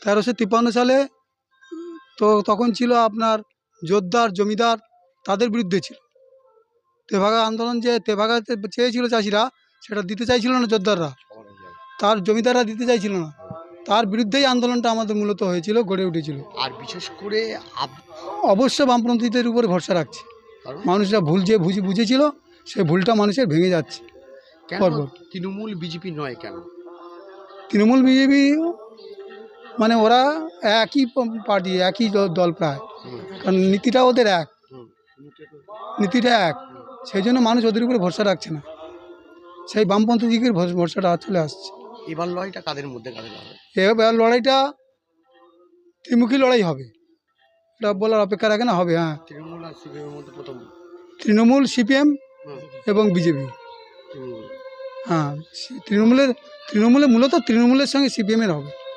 1353 সালে তো তখন ছিল আপনার জোরদার জমিদার, তাদের বিরুদ্ধে ছিল তেভাগা আন্দোলন। যে তেভাগা চেয়েছিল চাষিরা, সেটা দিতে চাইছিল না জোরদাররা, তার জমিদাররা দিতে চাইছিল না, তার বিরুদ্ধেই আন্দোলনটা আমাদের মূলত হয়েছিল, গড়ে উঠেছিল। আর বিশেষ করে অবশ্য বামপন্থীদের উপরে ভরসা রাখছে মানুষরা। ভুল যে বুঝেছিল সেই ভুলটা মানুষের ভেঙে যাচ্ছে। কেন তৃণমূল বিজেপি নয় কেন? তৃণমূল বিজেপি মানে ওরা একই পার্টি, একই দল প্রায়, কারণ নীতিটা ওদের এক, নীতিটা এক, সেই জন্য মানুষ ওদের উপরে ভরসা রাখছে না। সেই বামপন্থী দিকের ভরসাটা চলে আসছে। এবার লড়াইটা কাদের মধ্যে হবে? এবার লড়াইটা ত্রিমুখী লড়াই হবে, এটা বলার অপেক্ষা রাখে না, হবে। হ্যাঁ, তৃণমূল আর সিপিএমের মধ্যে প্রথম, তৃণমূল, সিপিএম এবং বিজেপি। হ্যাঁ, তৃণমূলের মূলত তৃণমূলের সঙ্গে সিপিএমের হবে।